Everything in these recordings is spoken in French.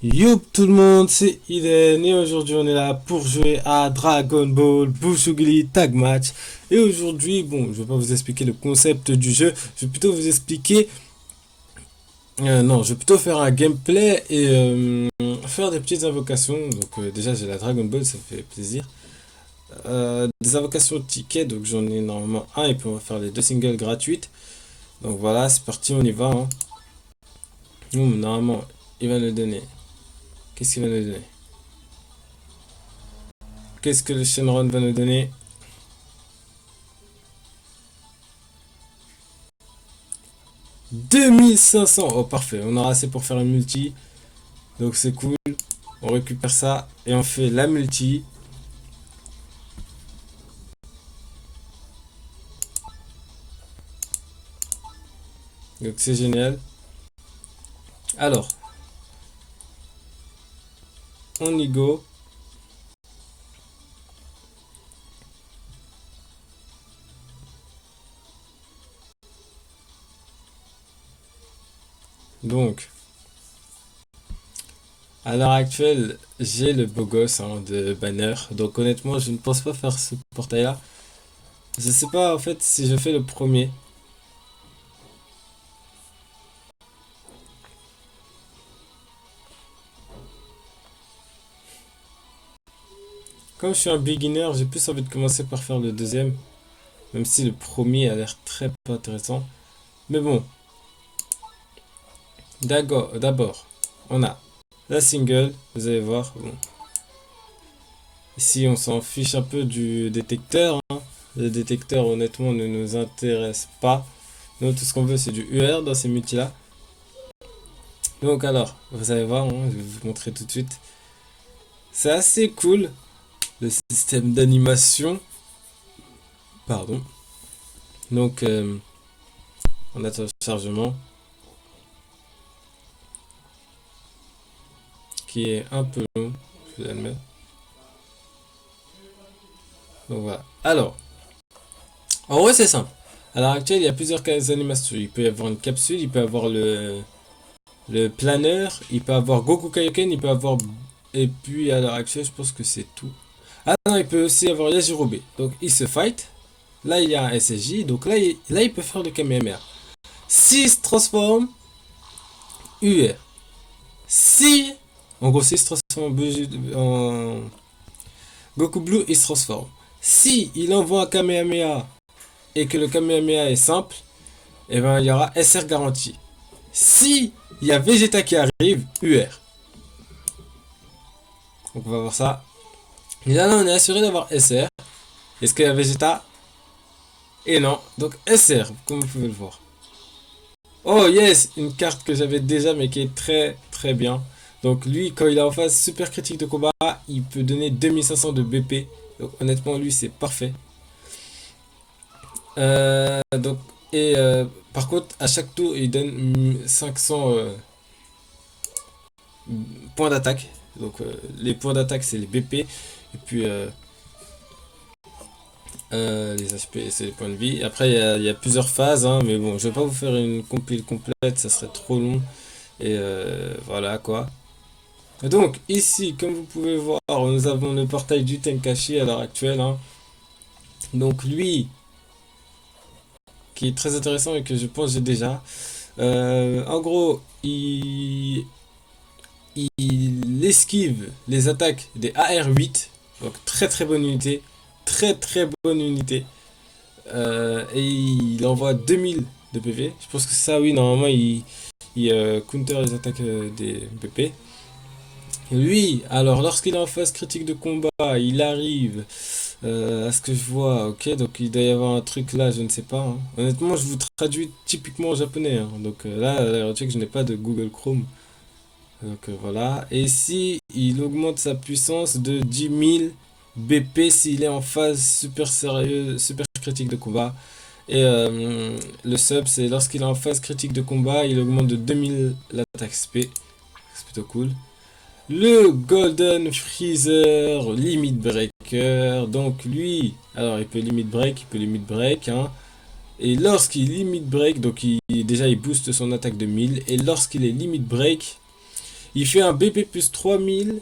Yo tout le monde, c'est Iden et aujourd'hui on est là pour jouer à Dragon Ball Bushugli Tag Match. Et aujourd'hui, bon, je vais pas vous expliquer le concept du jeu, je vais plutôt vous expliquer... non, je vais plutôt faire un gameplay et faire des petites invocations. Donc déjà j'ai la Dragon Ball, ça fait plaisir. Des invocations tickets, donc j'en ai normalement un et puis on va faire les deux singles gratuites. Donc voilà, c'est parti, on y va. Hein. Normalement, il va nous donner... Qu'est-ce qu'il va nous donner? Qu'est-ce que le Shenron va nous donner? 2500. Oh parfait, on aura assez pour faire une multi. Donc c'est cool. On récupère ça et on fait la multi. Donc c'est génial. Alors, on y go. Donc, à l'heure actuelle, j'ai le beau gosse hein, de Banner. Donc honnêtement, je ne pense pas faire ce portail là. Je sais pas en fait si je fais le premier. Comme je suis un beginner, j'ai plus envie de commencer par faire le deuxième. Même si le premier a l'air très pas intéressant. Mais bon, d'abord, on a la single, vous allez voir. Bon. Ici, on s'en fiche un peu du détecteur. Hein. Le détecteur, honnêtement, ne nous intéresse pas. Nous, tout ce qu'on veut, c'est du UR dans ces multis-là. Donc, alors, vous allez voir, hein, je vais vous montrer tout de suite. C'est assez cool, le système d'animation. Pardon. Donc, on attend le chargement. Qui est un peu long, je vous admets. Donc voilà. Alors, en vrai, c'est simple. À l'heure actuelle, il y a plusieurs animations. Il peut y avoir une capsule, il peut y avoir le planeur, il peut avoir Goku Kaioken, il peut avoir... Et puis à l'heure actuelle, je pense que c'est tout. Ah non, il peut aussi avoir Yajirobe. Donc il se fight. Là, il y a un SSJ. Donc là, il peut faire le Kamehameha. S'il se transforme, UR. Si... En gros, s'il se transforme en Goku Blue, il se transforme. Si il envoie un Kamehameha et que le Kamehameha est simple, et ben il y aura SR garantie. Si il y a Vegeta qui arrive, UR. Donc on va voir ça. Et là, on est assuré d'avoir SR. Est-ce qu'il y a Vegeta? Et non. Donc SR, comme vous pouvez le voir. Oh yes, une carte que j'avais déjà mais qui est très très bien. Donc lui, quand il est en phase super critique de combat, il peut donner 2500 de BP. Donc honnêtement, lui, c'est parfait. Donc, et par contre, à chaque tour, il donne 500 points d'attaque. Donc les points d'attaque, c'est les BP. Et puis les HP, c'est les points de vie. Après, il y a plusieurs phases, hein, mais bon, je vais pas vous faire une compile complète, ça serait trop long. Et voilà quoi. Donc ici, comme vous pouvez voir, nous avons le portail du Tenkashi à l'heure actuelle. Hein. Donc lui, qui est très intéressant et que je pense j'ai déjà. En gros, il esquive les attaques des AR8. Donc très très bonne unité. Très très bonne unité. Et il envoie 2000 de PV. Je pense que ça, oui, normalement, il counter les attaques des PP. Lui, alors lorsqu'il est en phase critique de combat, il arrive à ce que je vois, ok, donc il doit y avoir un truc là, je ne sais pas. Hein. Honnêtement, je vous traduis typiquement en japonais, hein. Donc là, à l'heure actuelle, je n'ai pas de Google Chrome. Donc voilà, et si il augmente sa puissance de 10 000 BP s'il est en phase super sérieuse, super critique de combat. Et le sub, c'est lorsqu'il est en phase critique de combat, il augmente de 2000 l'attaque SP. C'est plutôt cool. Le Golden Freezer Limit Breaker. Donc lui, alors il peut limit break. Hein. Et lorsqu'il limit break, donc déjà il booste son attaque de 1000. Et lorsqu'il est limit break, Il fait un BP plus 3000.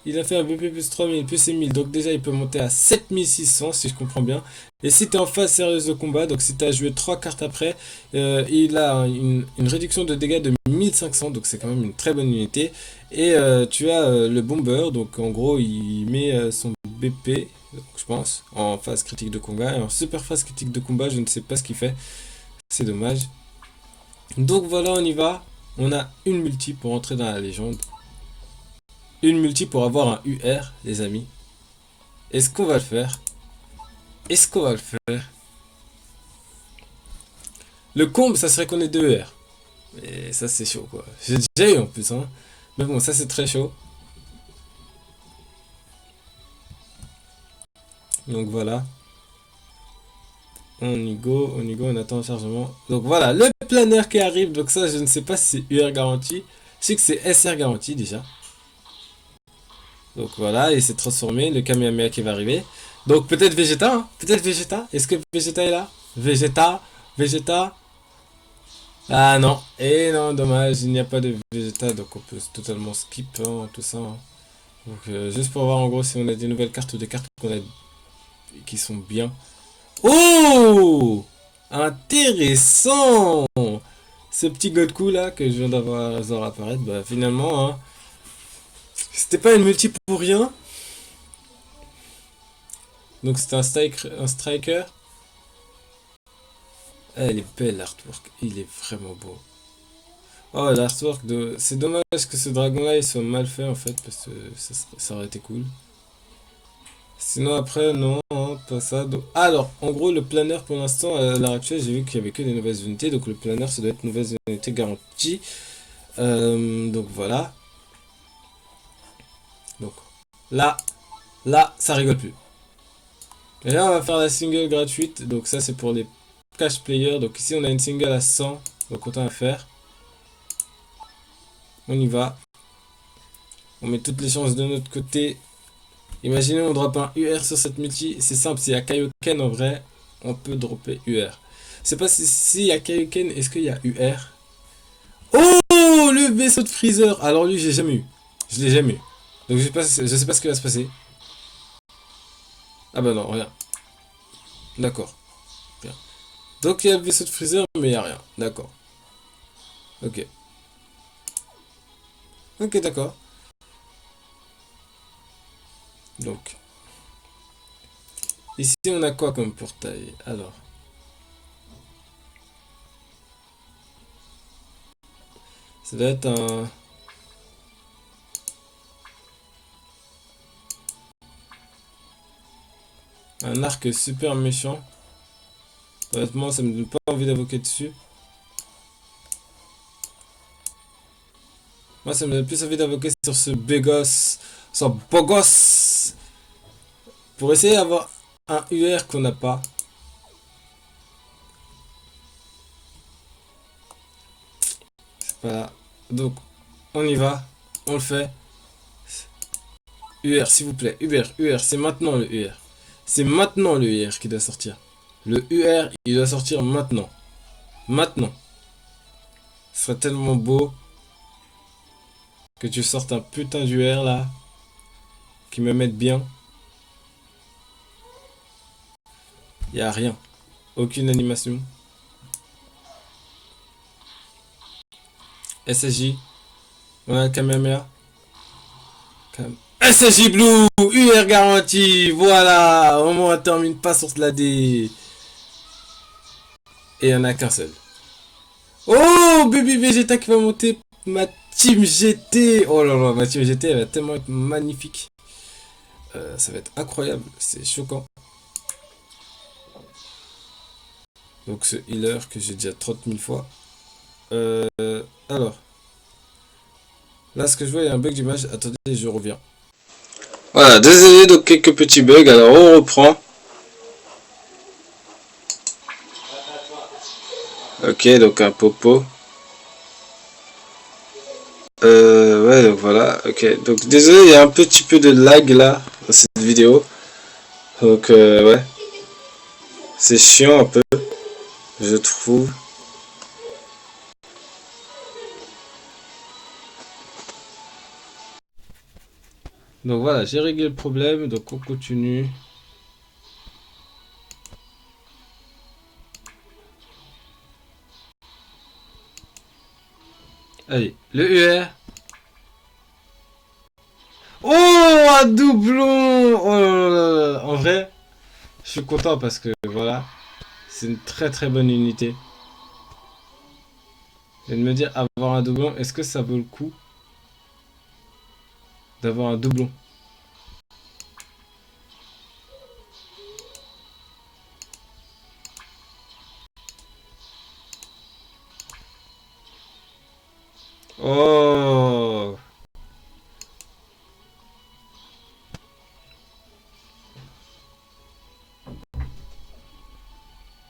Il a fait un BP plus 3000 plus 6000. Donc déjà, il peut monter à 7600 si je comprends bien. Et si tu es en phase sérieuse de combat, donc si tu as joué 3 cartes après, il a une réduction de dégâts de 1500. Donc c'est quand même une très bonne unité. Et tu as le bomber. Donc en gros, il met son BP, donc, je pense, en phase critique de combat. Et en super phase critique de combat, je ne sais pas ce qu'il fait. C'est dommage. Donc voilà, on y va. On a une multi pour entrer dans la légende. Une multi pour avoir un UR, les amis. Est-ce qu'on va le faire? Est-ce qu'on va le faire? Le comble, ça serait qu'on ait deux UR. Et ça, c'est chaud, quoi. J'ai déjà eu en plus, hein. Mais bon, ça, c'est très chaud. Donc voilà. On y go, on attend le chargement. Donc voilà, le planeur qui arrive. Donc ça, je ne sais pas si c'est UR garanti. Je sais que c'est SR garanti déjà. Donc voilà, il s'est transformé, le Kamehameha qui va arriver. Donc peut-être Vegeta, hein. Peut-être Vegeta. Est-ce que Vegeta est là? Vegeta, Vegeta. Ah non, et non, dommage, il n'y a pas de Vegeta, donc on peut totalement skip hein, tout ça. Hein. Donc juste pour voir en gros si on a des nouvelles cartes ou des cartes qu'on a qui sont bien. Oh, intéressant. Ce petit Godku là que je viens d'avoir apparaître, bah finalement, hein, c'était pas une multi pour rien. Donc c'était un striker. Ah, elle est belle l'artwork, il est vraiment beau. Oh l'artwork de... C'est dommage que ce dragon là il soit mal fait en fait parce que ça aurait été cool. Sinon après non, hein, pas ça. Donc... Alors en gros le planeur pour l'instant à l'heure actuelle j'ai vu qu'il y avait que des nouvelles unités. Donc le planeur ça doit être nouvelles unités garanties. Donc voilà. Donc là, ça rigole plus. Et là on va faire la single gratuite. Donc ça c'est pour les cash players. Donc ici on a une single à 100. Donc autant à faire. On y va. On met toutes les chances de notre côté. Imaginez on drop un UR sur cette multi. C'est simple, s'il y a Kaioken en vrai, on peut dropper UR. C'est pas si y a Kaioken, est-ce qu'il y a UR? Oh, le vaisseau de Freezer. Alors lui j'ai jamais eu. Je l'ai jamais eu. Donc je sais pas ce qui va se passer. Ah bah non, rien. D'accord. Rien. Donc il y a le vaisseau de Freezer, mais il n'y a rien. D'accord. Ok. Ok, d'accord. Donc, ici on a quoi comme portail? Alors, ça doit être un arc super méchant. Honnêtement, ça me donne pas envie d'invoquer dessus. Moi, ça me donne plus envie d'invoquer sur ce bégos, ce beau gosse, pour essayer d'avoir un UR qu'on n'a pas. C'est pas là. Donc, on y va, on le fait. UR, s'il vous plaît, UR, c'est maintenant le UR. C'est maintenant le UR qui doit sortir. Le UR, il doit sortir maintenant. Maintenant. Ce serait tellement beau que tu sortes un putain d'UR là. Qui me mette bien. Il n'y a rien. Aucune animation. SSJ. On a le Kamehameha. SSJ Blue. UR garantie. Voilà. Au moins on termine pas sur la D. Et il n'y en a qu'un seul. Oh, Baby Vegeta qui va monter ma team GT. Oh là là, ma team GT elle va tellement être magnifique. Ça va être incroyable. C'est choquant. Donc ce healer que j'ai déjà 30 000 fois. Alors. Là ce que je vois il y a un bug d'image. Attendez, je reviens. Voilà, désolé donc quelques petits bugs. Alors on reprend. Ok, donc un popo. Ouais, donc voilà. Ok, donc désolé, il y a un petit peu de lag là dans cette vidéo. Donc ouais. C'est chiant un peu, je trouve. Donc voilà, j'ai réglé le problème, donc on continue. Allez, le UR. Oh, un doublon! Oh là là là. En vrai, je suis content parce que voilà, c'est une très très bonne unité. Et de me dire, avoir un doublon, est-ce que ça vaut le coup d'avoir un doublon? Oh!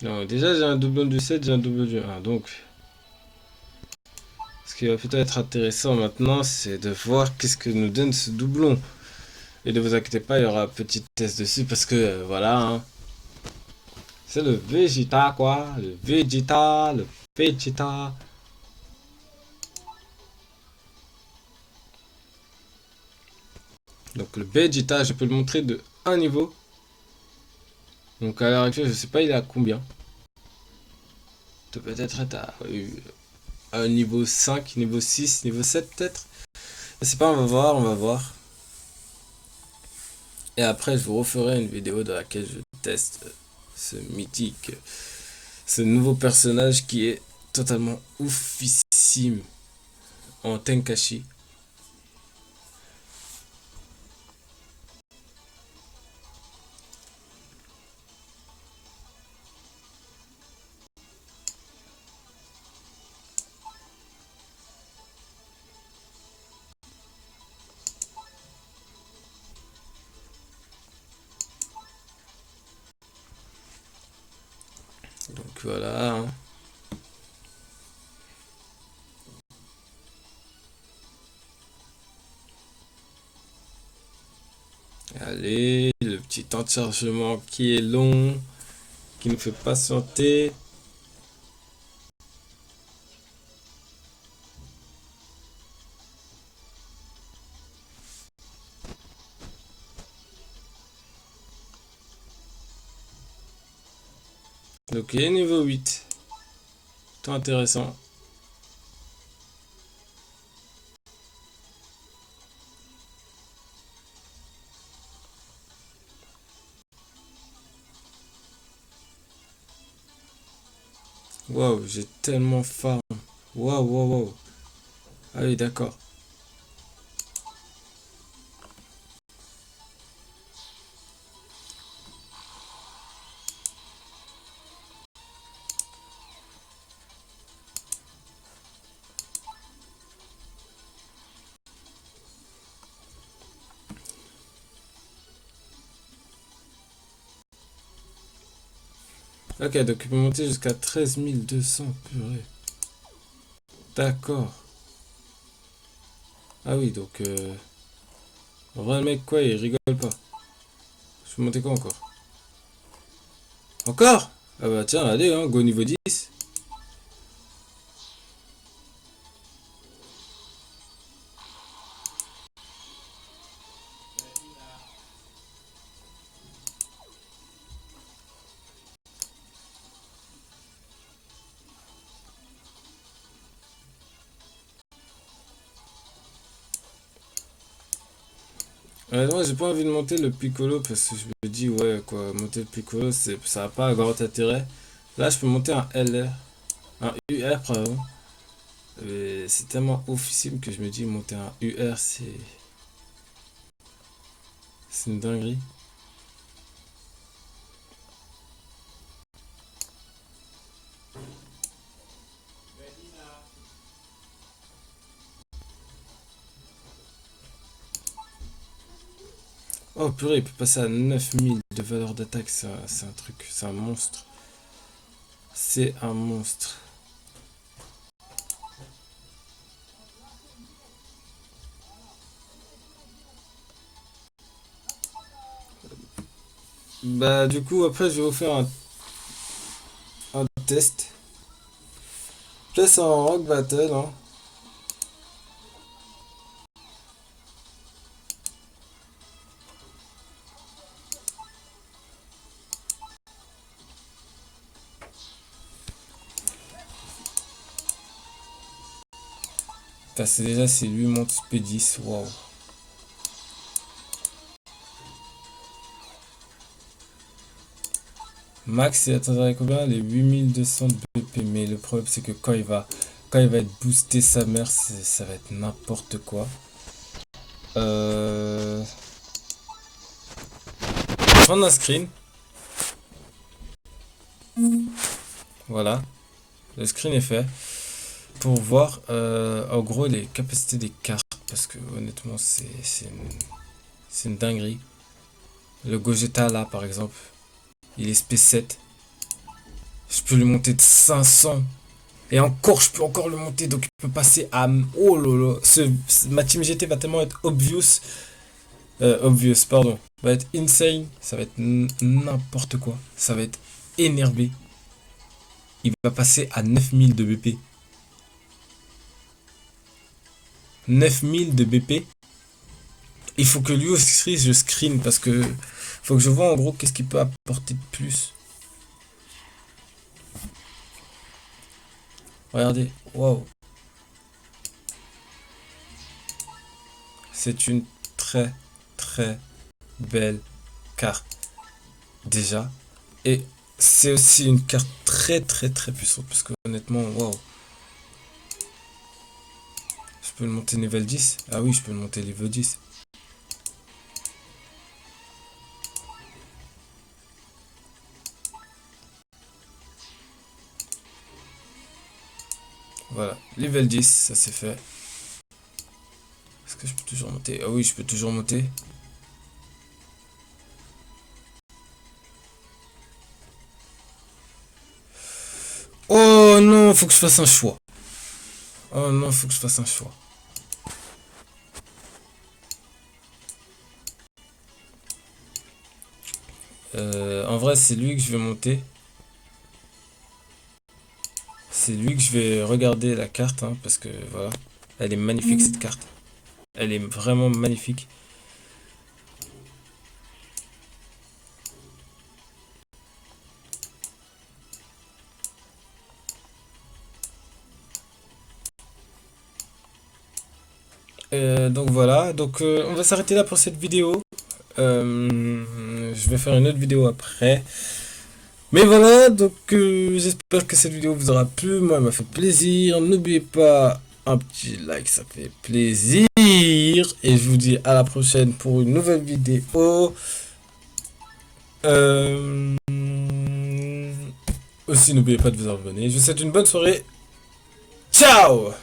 Non, déjà j'ai un doublon du 7, j'ai un doublon du 1. Donc, ce qui va peut-être être intéressant maintenant, c'est de voir qu'est-ce que nous donne ce doublon. Et ne vous inquiétez pas, il y aura un petit test dessus parce que voilà, hein, c'est le Vegeta quoi. Le Vegeta, le Vegeta. Donc le Vegeta, je peux le montrer de un niveau. Donc à l'heure actuelle, je sais pas il est à combien. Peut-être être à un niveau 5, niveau 6, niveau 7 peut-être. Je sais pas, on va voir, on va voir. Et après, je vous referai une vidéo dans laquelle je teste ce mythique, ce nouveau personnage qui est totalement oufissime en Tenkashi. Donc voilà, hein. Allez, le petit temps de chargement qui est long, qui nous fait patienter. Donc il est niveau 8. Tout intéressant. Waouh, j'ai tellement faim. Waouh, waouh, waouh. Ah oui, d'accord. Ok, donc il peut monter jusqu'à 13 200, purée. D'accord. Ah oui, donc... En vrai, le mec, quoi, il rigole pas. Je peux monter quoi encore? Encore? Ah bah tiens, allez, hein, go niveau 10. Moi, j'ai pas envie de monter le Piccolo parce que je me dis, ouais, quoi, monter le Piccolo, ça n'a pas grand intérêt. Là, je peux monter un LR, un UR, pardon. Mais c'est tellement oufissime que je me dis, monter un UR, c'est une dinguerie. Oh purée, il peut passer à 9000 de valeur d'attaque, c'est un truc, c'est un monstre. C'est un monstre. Bah du coup, après, je vais vous faire un test. Je laisse en Rock Battle, hein. C'est déjà, c'est 8 montres P10. Waouh. Max, il atteindrait combien? Les 8200 BP. Mais le problème, c'est que quand il va être boosté sa mère, ça va être n'importe quoi. Prendre un screen. Voilà. Le screen est fait. Pour voir en gros les capacités des cartes. Parce que honnêtement, c'est une dinguerie. Le Gogeta là, par exemple. Il est SP7. Je peux le monter de 500. Et encore, je peux encore le monter. Donc, il peut passer à... Oh là là. Ma team GT va tellement être obvious. Obvious, pardon. Va être insane. Ça va être n'importe quoi. Ça va être énervé. Il va passer à 9000 de BP. 9000 de BP. Il faut que lui aussi je screen parce que faut que je vois en gros qu'est-ce qu'il peut apporter de plus. Regardez, waouh. C'est une très très belle carte déjà. Et c'est aussi une carte très très très puissante parce que honnêtement, waouh. Je peux le monter niveau 10. Ah oui, je peux le monter niveau 10. Voilà, level 10, ça c'est fait. Est-ce que je peux toujours monter? Ah oui, je peux toujours monter. Oh non, faut que je fasse un choix. Oh non, faut que je fasse un choix. En vrai, c'est lui que je vais monter. C'est lui que je vais regarder la carte, hein, parce que voilà. Elle est magnifique cette carte. Elle est vraiment magnifique. Donc voilà, donc on va s'arrêter là pour cette vidéo. Je vais faire une autre vidéo après. Mais voilà, donc j'espère que cette vidéo vous aura plu. Moi, elle m'a fait plaisir. N'oubliez pas un petit like, ça fait plaisir. Et je vous dis à la prochaine pour une nouvelle vidéo. Aussi, n'oubliez pas de vous abonner. Je vous souhaite une bonne soirée. Ciao!